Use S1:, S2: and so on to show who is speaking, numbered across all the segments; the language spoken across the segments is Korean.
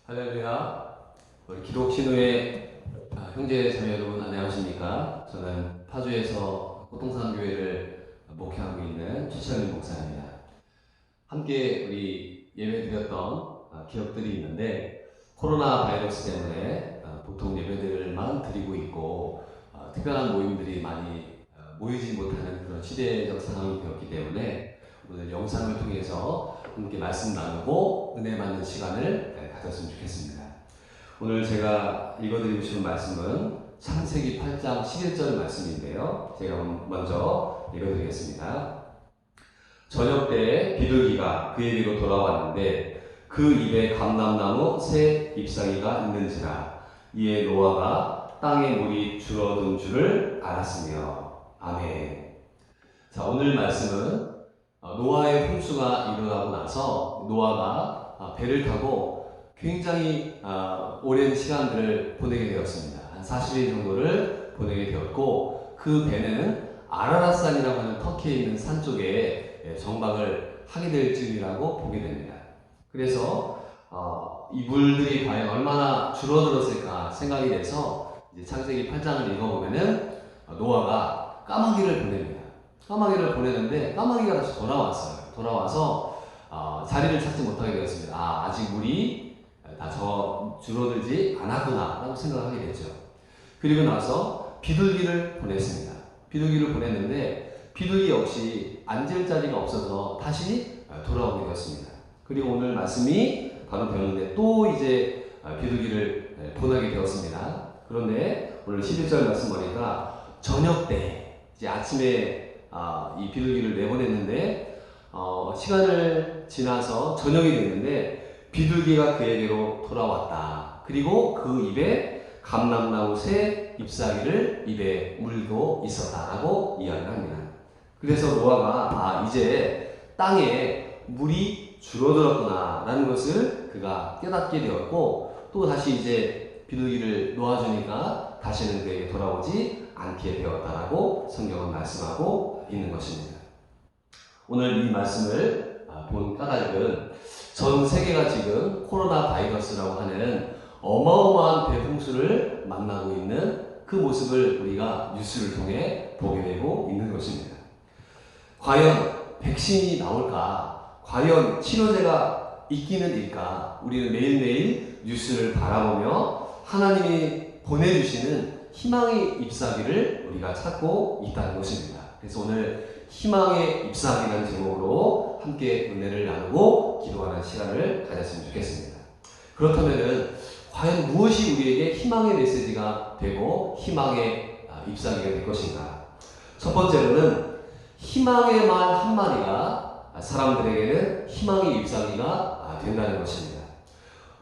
S1: 할렐루야. 우리 기독신호의 형제 자매 여러분 안녕하십니까? 저는 파주에서 호동산교회를 목회하고 있는 최철민 목사입니다. 함께 우리 예배드렸던 기억들이 있는데 코로나 바이러스 때문에 보통 예배들만 드리고 있고 특별한 모임들이 많이 모이지 못하는 그런 시대적 상황이 되었기 때문에 오늘 영상을 통해서 함께 말씀 나누고 은혜 받는 시간을 가졌으면 좋겠습니다. 오늘 제가 읽어드리고 싶은 말씀은 창세기 8장 11절 말씀인데요. 제가 먼저 읽어드리겠습니다. 저녁 때 비둘기가 그에게로 돌아왔는데 그 입에 감람나무 새 잎사귀가 있는지라 이에 노아가 땅에 물이 줄어든 줄을 알았으며. 아멘. 자, 오늘 말씀은 노아의 홍수가 일어나고 나서 노아가 배를 타고 굉장히 오랜 시간들을 보내게 되었습니다. 한 40일 정도를 보내게 되었고 그 배는 아라랏산이라고 하는 터키에 있는 산 쪽에 정박을 하게 될 줄이라고 보게 됩니다. 그래서 이 물들이 과연 얼마나 줄어들었을까 생각이 돼서 이제 창세기 8장을 읽어보면은 노아가 까마귀를 보냅니다. 까마귀를 보내는데 까마귀가 다시 돌아왔어요. 돌아와서 자리를 찾지 못하게 되었습니다. 아직 물이 다 줄어들지 않았구나 라고 생각하게 됐죠. 그리고 나서 비둘기를 보냈습니다. 비둘기를 보냈는데 비둘기 역시 앉을 자리가 없어서 다시 돌아오게 되었습니다. 그리고 오늘 말씀이 바로 배우는데 또 이제 비둘기를 보내게 되었습니다. 그런데 오늘 11절 말씀 보니까 저녁 때 이제 아침에 이 비둘기를 내보냈는데 시간을 지나서 저녁이 됐는데 비둘기가 그에게로 돌아왔다. 그리고 그 입에 감람나무 새 잎사귀를 입에 물고 있었다라고 이야기를 합니다. 그래서 노아가 이제 땅에 물이 줄어들었구나 라는 것을 그가 깨닫게 되었고 또 다시 이제 비둘기를 놓아주니까 다시는 그에게 돌아오지 않게 되었다라고 성경은 말씀하고 있는 것입니다. 오늘 이 말씀을 본 까닭은 전 세계가 지금 코로나 바이러스라고 하는 어마어마한 대홍수를 만나고 있는 그 모습을 우리가 뉴스를 통해 보게 되고 있는 것입니다. 과연 백신이 나올까? 과연 치료제가 있기는 일까? 우리는 매일매일 뉴스를 바라보며 하나님이 보내주시는 희망의 잎사귀를 우리가 찾고 있다는 것입니다. 그래서 오늘 희망의 잎사귀라는 제목으로 함께 은혜를 나누고 기도하는 시간을 가졌으면 좋겠습니다. 그렇다면 과연 무엇이 우리에게 희망의 메시지가 되고 희망의 잎사귀가 될 것인가? 첫 번째로는 희망의 말 한마디가 사람들에게는 희망의 잎사귀가 된다는 것입니다.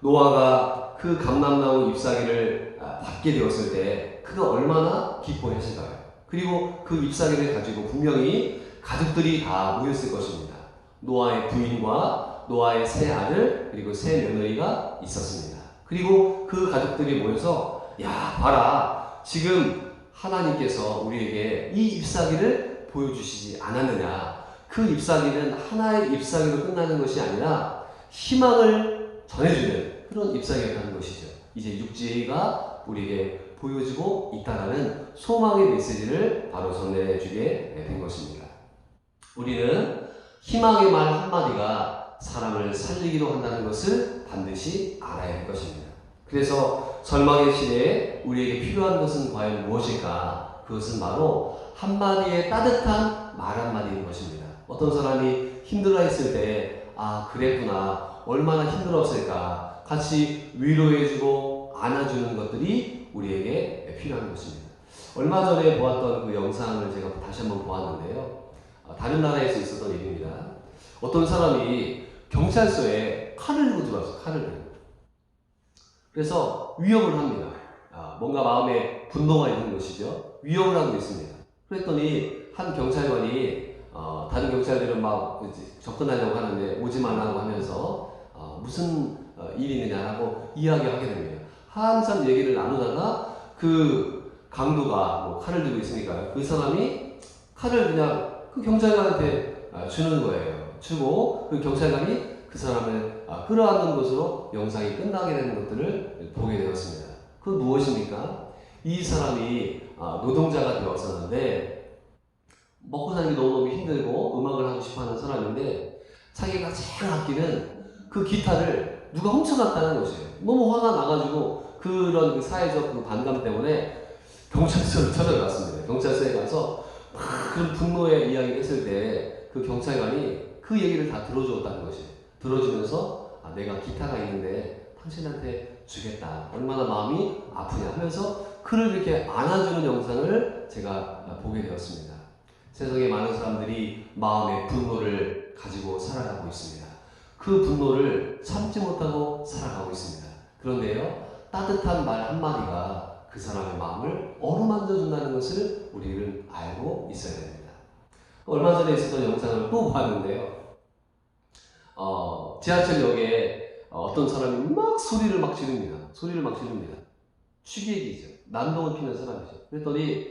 S1: 노아가 그 감람나무 잎사귀를 받게 되었을 때 그가 얼마나 기뻐했을까요? 그리고 그 잎사귀를 가지고 분명히 가족들이 다 모였을 것입니다. 노아의 부인과 노아의 세 아들 그리고 세 며느리가 있었습니다. 그리고 그 가족들이 모여서 봐라 지금 하나님께서 우리에게 이 잎사귀를 보여주시지 않았느냐. 그 잎사귀는 하나의 잎사귀로 끝나는 것이 아니라 희망을 전해주는 그런 잎사귀였다는 것이죠. 이제 육지가 우리에게 보여지고 있다는 소망의 메시지를 바로 전해주게 된 것입니다. 우리는 희망의 말 한마디가 사람을 살리기도 한다는 것을 반드시 알아야 할 것입니다. 그래서 절망의 시대에 우리에게 필요한 것은 과연 무엇일까? 그것은 바로 한마디의 따뜻한 말 한마디인 것입니다. 어떤 사람이 힘들어했을 때 그랬구나 얼마나 힘들었을까 같이 위로해주고 안아주는 것들이 우리에게 필요한 것입니다. 얼마 전에 보았던 그 영상을 제가 다시 한번 보았는데요. 다른 나라에서 있었던 일입니다. 어떤 사람이 경찰서에 칼을 들고 들어왔어요. 칼을 들고. 그래서 위협을 합니다. 뭔가 마음에 분노가 있는 것이죠. 위협을 하고 있습니다. 그랬더니 한 경찰관이 다른 경찰들은 막 접근하려고 하는데 오지 말라고 하면서 무슨 일이 있느냐라고 이야기하게 됩니다. 한참 얘기를 나누다가 그 강도가 칼을 들고 있으니까 그 사람이 칼을 그냥 그 경찰관한테 주는 거예요. 주고 그 경찰관이 그 사람을 끌어안는 것으로 영상이 끝나게 되는 것들을 보게 되었습니다. 그건 무엇입니까? 이 사람이 노동자가 되었었는데 먹고 사는 게 너무너무 힘들고 음악을 하고 싶어하는 사람인데 자기가 제일 아끼는 그 기타를 누가 훔쳐갔다는 것이에요. 너무 화가 나가지고 그런 그 사회적 그 반감 때문에 경찰서를 찾아갔습니다. 경찰서에 가서 막 그런 분노의 이야기를 했을 때 그 경찰관이 그 얘기를 다 들어주었다는 것이에요. 들어주면서 내가 기타가 있는데 당신한테 주겠다. 얼마나 마음이 아프냐 하면서 그를 이렇게 안아주는 영상을 제가 보게 되었습니다. 세상에 많은 사람들이 마음의 분노를 가지고 살아가고 있습니다. 그 분노를 참지 못하고 살아가고 있습니다. 그런데요, 따뜻한 말 한마디가 그 사람의 마음을 어루만져 준다는 것을 우리는 알고 있어야 됩니다. 얼마 전에 있었던 영상을 또 봤는데요. 지하철역에 어떤 사람이 막 소리를 막 지릅니다. 소리를 막 지릅니다. 취객이죠. 난동을 피는 사람이죠. 그랬더니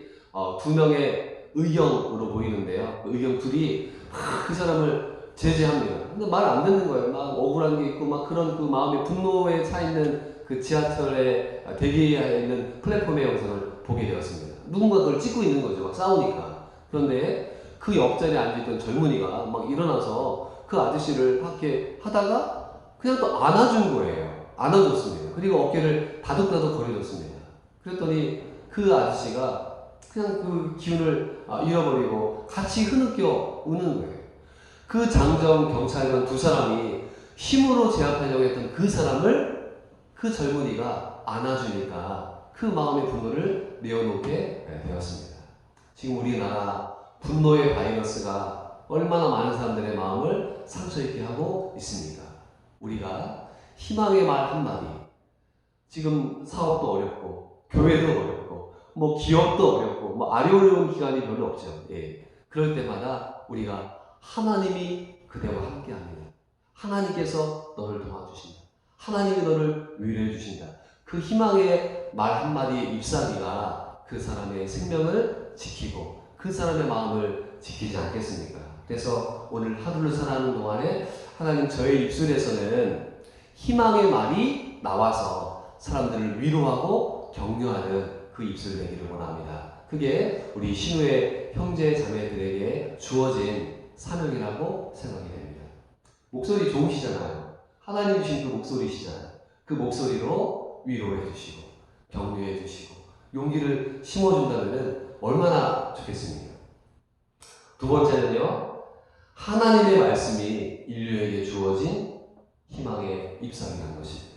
S1: 두 명의 의경으로 보이는데요. 그 의경 둘이 그 사람을 제재합니다. 근데 말 안 듣는 거예요. 막 억울한 게 있고 막 그런 그 마음의 분노에 차 있는 그 지하철에 대기해 있는 플랫폼의 영상을 보게 되었습니다. 누군가 그걸 찍고 있는 거죠. 막 싸우니까. 그런데 그 옆자리에 앉아있던 젊은이가 막 일어나서 그 아저씨를 밖에 하다가 그냥 또 안아준 거예요. 안아줬습니다. 그리고 어깨를 다독다독 거려줬습니다. 그랬더니 그 아저씨가 그냥 그 기운을 잃어버리고 같이 흐느껴 우는 거예요. 그 장정 경찰관 두 사람이 힘으로 제압하려고 했던 그 사람을 그 젊은이가 안아주니까 그 마음의 분노를 내어놓게 되었습니다. 지금 우리나라 분노의 바이러스가 얼마나 많은 사람들의 마음을 상처 입게 하고 있습니까? 우리가 희망의 말 한마디, 지금 사업도 어렵고 교회도 어렵고 뭐 기업도 어렵고 뭐 어려운 기간이 별로 없죠. 예. 그럴 때마다 우리가 하나님이 그대와 함께합니다. 하나님께서 너를 도와주신다. 하나님이 너를 위로해 주신다. 그 희망의 말 한마디의 잎사귀가 그 사람의 생명을 지키고 그 사람의 마음을 지키지 않겠습니까? 그래서 오늘 하루를 살아가는 동안에 하나님 저의 입술에서는 희망의 말이 나와서 사람들을 위로하고 격려하는 그 입술 되기를 원합니다. 그게 우리 신우의 형제 자매들에게 주어진 사명이라고 생각이 됩니다. 목소리 좋으시잖아요. 하나님 주신 그 목소리시잖아요. 그 목소리로 위로해 주시고 격려해 주시고 용기를 심어준다면 얼마나 좋겠습니까? 두 번째는요, 하나님의 말씀이 인류에게 주어진 희망의 잎사귀라는 것입니다.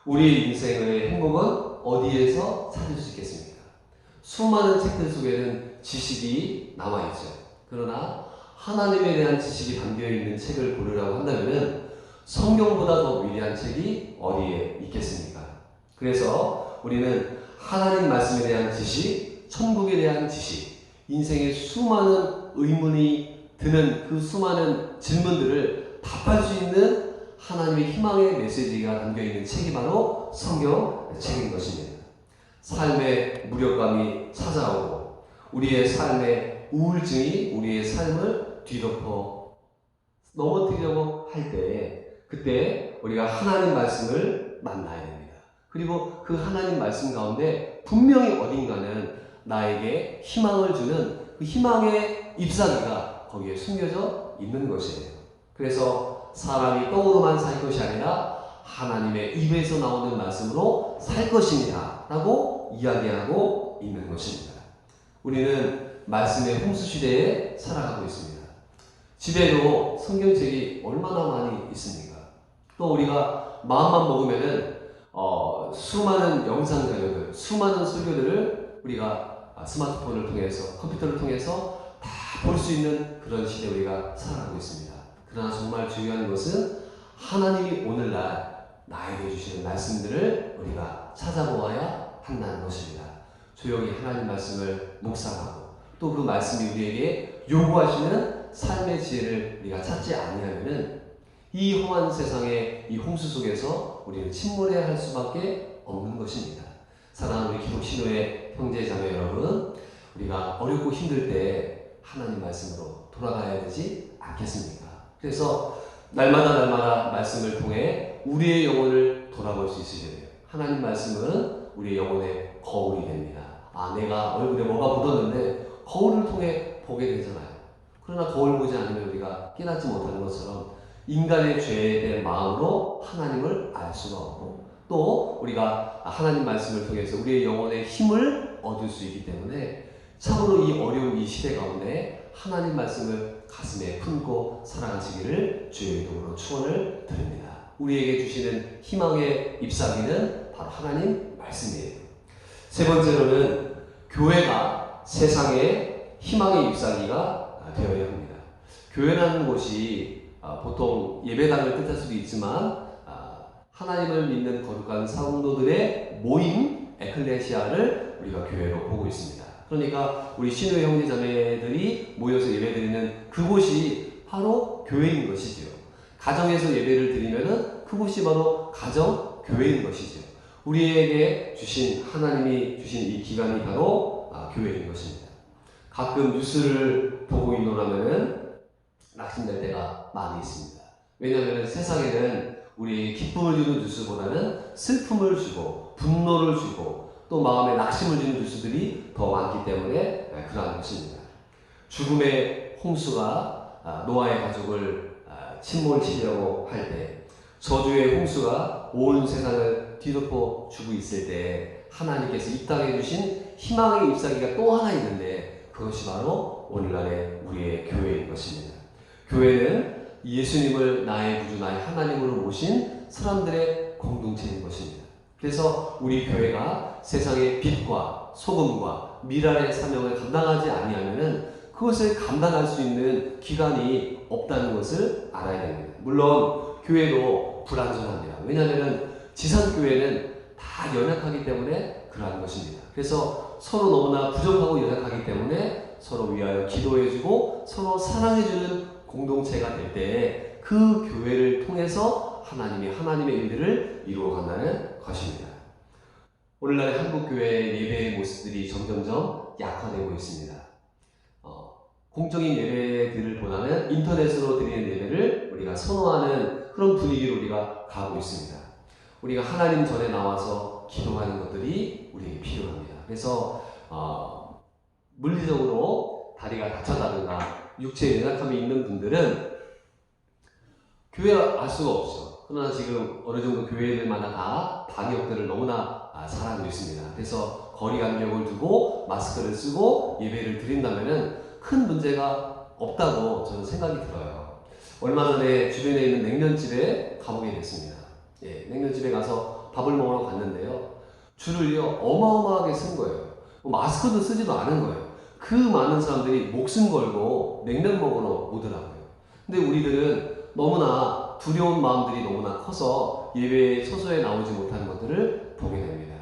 S1: 우리 인생의 행복은 어디에서 찾을 수 있겠습니까? 수많은 책들 속에는 지식이 남아있죠. 그러나 하나님에 대한 지식이 담겨있는 책을 고르라고 한다면 성경보다 더 위대한 책이 어디에 있겠습니까? 그래서 우리는 하나님 말씀에 대한 지식, 천국에 대한 지식, 인생의 수많은 의문이 드는 그 수많은 질문들을 답할 수 있는 하나님의 희망의 메시지가 담겨있는 책이 바로 성경 책인 것입니다. 삶의 무력감이 찾아오고 우리의 삶의 우울증이 우리의 삶을 뒤덮어 넘어뜨리려고 할 때에 그때 우리가 하나님 말씀을 만나야 됩니다. 그리고 그 하나님 말씀 가운데 분명히 어딘가는 나에게 희망을 주는 그 희망의 잎사귀가 거기에 숨겨져 있는 것이에요. 그래서 사람이 떡으로만 살 것이 아니라 하나님의 입에서 나오는 말씀으로 살 것입니다 라고 이야기하고 있는 것입니다. 우리는 말씀의 홍수 시대에 살아가고 있습니다. 집에도 성경책이 얼마나 많이 있습니까? 또 우리가 마음만 먹으면은 수많은 영상 자료들, 수많은 설교들을 우리가 스마트폰을 통해서, 컴퓨터를 통해서 다 볼 수 있는 그런 시대에 우리가 살아가고 있습니다. 그러나 정말 중요한 것은 하나님이 오늘날 나에게 주시는 말씀들을 우리가 찾아보아야 한다는 것입니다. 조용히 하나님 말씀을 묵상하고 또 그 말씀이 우리에게 요구하시는 삶의 지혜를 우리가 찾지 아니하면은 이 험한 세상의 이 홍수 속에서 우리는 침몰해야 할 수밖에 없는 것입니다. 사랑하는 우리 기독 신호의 형제 자매 여러분, 우리가 어렵고 힘들 때 하나님 말씀으로 돌아가야 되지 않겠습니까? 그래서 날마다 말씀을 통해 우리의 영혼을 돌아볼 수 있으셔야 돼요. 하나님 말씀은 우리의 영혼의 거울이 됩니다. 내가 얼굴에 뭐가 묻었는데 거울을 통해 보게 되잖아요. 그러나 거울 보지 않으면 우리가 깨닫지 못하는 것처럼 인간의 죄에 대한 마음으로 하나님을 알 수가 없고, 또 우리가 하나님 말씀을 통해서 우리의 영혼의 힘을 얻을 수 있기 때문에 참으로 이 어려운 이 시대 가운데 하나님 말씀을 가슴에 품고 살아가시기를 주의 이름으로 축원을 드립니다. 우리에게 주시는 희망의 잎사귀는 바로 하나님 말씀이에요. 세 번째로는 교회가 세상의 희망의 잎사귀가 되어야 합니다. 교회라는 곳이 보통 예배당을 뜻할 수도 있지만 하나님을 믿는 거룩한 성도들의 모임, 에클레시아를 우리가 교회로 보고 있습니다. 그러니까 우리 신우의 형제자매들이 모여서 예배드리는 그곳이 바로 교회인 것이죠. 가정에서 예배를 드리면은 그곳이 바로 가정 교회인 것이죠. 우리에게 주신 하나님이 주신 이 기관이 바로 교회인 것입니다. 가끔 뉴스를 보고 있노라면은 낙심될 때가 많이 있습니다. 왜냐하면 세상에는 우리에게 기쁨을 주는 뉴스보다는 슬픔을 주고 분노를 주고 또 마음에 낙심을 주는 뉴스들이 더 많기 때문에 그러한 것입니다. 죽음의 홍수가 노아의 가족을 침몰시키려고 할 때, 저주의 홍수가 온 세상을 뒤덮어 주고 있을 때 하나님께서 이 땅에 주신 희망의 잎사귀가 또 하나 있는데 그것이 바로 오늘날의 우리의 교회인 것입니다. 교회는 예수님을 나의 구주, 나의 하나님으로 모신 사람들의 공동체인 것입니다. 그래서 우리 교회가 세상의 빛과 소금과 미랄의 사명을 감당하지 아니하면은 그것을 감당할 수 있는 기관이 없다는 것을 알아야 됩니다. 물론 교회도 불완전합니다. 왜냐하면 지상교회는 다 연약하기 때문에 그러한 것입니다. 그래서 서로 너무나 부족하고 연약하기 때문에 서로 위하여 기도해주고 서로 사랑해주는 공동체가 될 때 그 교회를 통해서 하나님의 일들을 이루어간다는 것입니다. 오늘날의 한국교회의 예배의 모습들이 점점점 약화되고 있습니다. 공적인 예배들보다는 인터넷으로 드리는 예배를 우리가 선호하는 그런 분위기로 우리가 가고 있습니다. 우리가 하나님 전에 나와서 기도하는 것들이 우리에게 필요합니다. 그래서 물리적으로 다리가 다쳤다든가 육체에 연약함이 있는 분들은 교회 알 수가 없어. 그러나 지금 어느 정도 교회들마다 다 방역들을 너무나 잘하고 있습니다. 그래서 거리 간격을 두고 마스크를 쓰고 예배를 드린다면은 큰 문제가 없다고 저는 생각이 들어요. 얼마 전에 주변에 있는 냉면집에 가보게 됐습니다. 냉면집에 가서 밥을 먹으러 갔는데요. 줄을요 어마어마하게 쓴 거예요. 마스크도 쓰지도 않은 거예요. 그 많은 사람들이 목숨 걸고 냉면 먹으러 오더라고요. 근데 우리들은 너무나 두려운 마음들이 너무나 커서 예배에 처소에 나오지 못하는 것들을 보게 됩니다.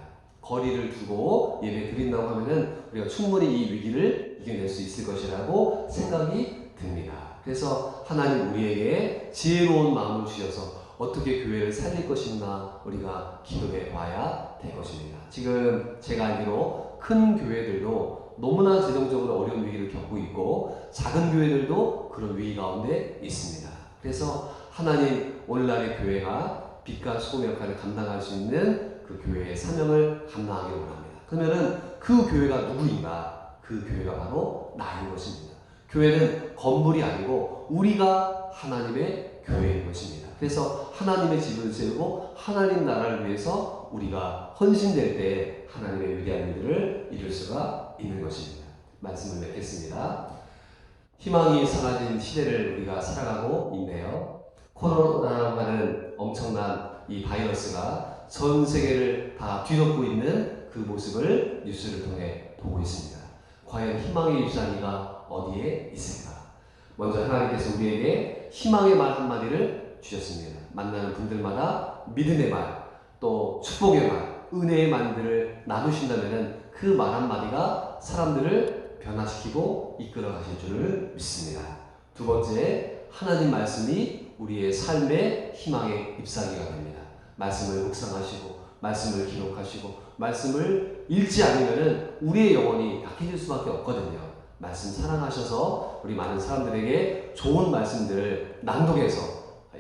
S1: 거리를 두고 예배 드린다고 하면은 우리가 충분히 이 위기를 이겨낼 수 있을 것이라고 생각이 듭니다. 그래서 하나님 우리에게 지혜로운 마음을 주셔서 어떻게 교회를 살릴 것인가 우리가 기도해 봐야 될 것입니다. 지금 제가 알기로 큰 교회들도 너무나 재정적으로 어려운 위기를 겪고 있고 작은 교회들도 그런 위기 가운데 있습니다. 그래서 하나님 오늘날의 교회가 빛과 소금 역할을 감당할 수 있는 그 교회의 사명을 감당하기를 원합니다. 그러면은 그 교회가 누구인가? 그 교회가 바로 나인 것입니다. 교회는 건물이 아니고 우리가 하나님의 교회인 것입니다. 그래서 하나님의 집을 세우고 하나님 나라를 위해서 우리가 헌신될 때 하나님의 위대한 일들을 이룰 수가 있는 것입니다. 말씀을 맺겠습니다. 희망이 사라진 시대를 우리가 살아가고 있네요. 코로나라는 엄청난 이 바이러스가 전 세계를 다 뒤덮고 있는 그 모습을 뉴스를 통해 보고 있습니다. 과연 희망의 잎사귀가 어디에 있을까? 먼저 하나님께서 우리에게 희망의 말 한마디를 주셨습니다. 만나는 분들마다 믿음의 말, 또 축복의 말, 은혜의 말들을 나누신다면 그 말 한마디가 사람들을 변화시키고 이끌어 가실 줄을 믿습니다. 두 번째, 하나님 말씀이 우리의 삶의 희망의 잎사귀가 됩니다. 말씀을 묵상하시고 말씀을 기록하시고 말씀을 읽지 않으면 우리의 영혼이 약해질 수밖에 없거든요. 말씀 사랑하셔서 우리 많은 사람들에게 좋은 말씀들을 낭독해서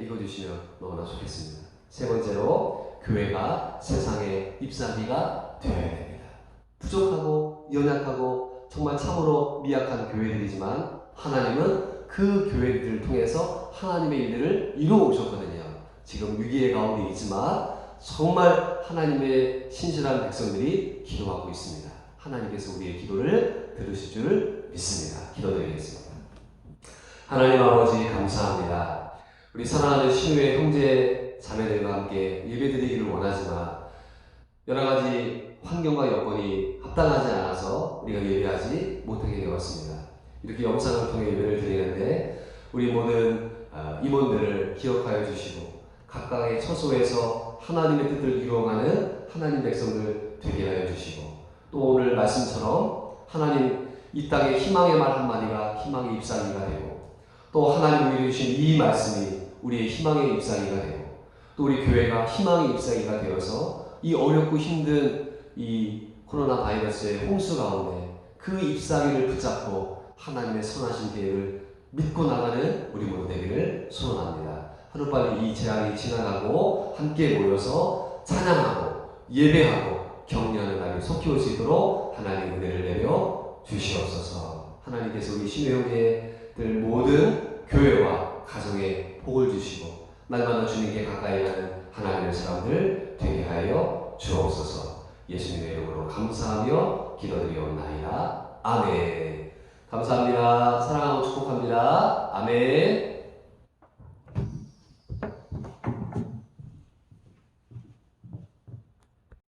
S1: 읽어주시면 너무나 좋겠습니다. 세 번째로, 교회가 세상의 잎사귀가 되어야 됩니다. 부족하고 연약하고 정말 참으로 미약한 교회들이지만 하나님은 그 교회들을 통해서 하나님의 일들을 이루어 오셨거든요. 지금 위기의 가운데 있지만 정말 하나님의 신실한 백성들이 기도하고 있습니다. 하나님께서 우리의 기도를 들으실 줄 믿습니다. 기도드리겠습니다. 하나님 아버지 감사합니다. 우리 사랑하는 신우의 형제 자매들과 함께 예배드리기를 원하지만 여러 가지 환경과 여건이 합당하지 않아서 우리가 예배하지 못하게 되었습니다. 이렇게 영상을 통해 예배를 드리는데 우리 모든 임원들을 기억하여 주시고 각각의 처소에서 하나님의 뜻을 이루어가는 하나님 백성들 되게 하여 주시고 또 오늘 말씀처럼 하나님 이 땅에 희망의 말 한마디가 희망의 잎사귀가 되고 또 하나님 우리에게 주신 이 말씀이 우리의 희망의 잎사귀가 되고 또 우리 교회가 희망의 잎사귀가 되어서 이 어렵고 힘든 이 코로나 바이러스의 홍수 가운데 그 잎사귀를 붙잡고 하나님의 선하신 계획을 믿고 나가는 우리 모두 되기를 소원합니다. 하루빨리 이 재앙이 지나가고 함께 모여서 찬양하고 예배하고 격려하는 날이 속히 올 수 있도록 하나님의 은혜를 내려 주시옵소서. 하나님께서 우리 신우형제들 모든 교회와 가정에 복을 주시고 날마다 주님께 가까이 가는 하나님의 사람들 되게 하여 주옵소서. 예수님의 이름으로 감사하며 기도드리옵나이다. 아멘. 감사합니다. 사랑하고 축복합니다. 아멘.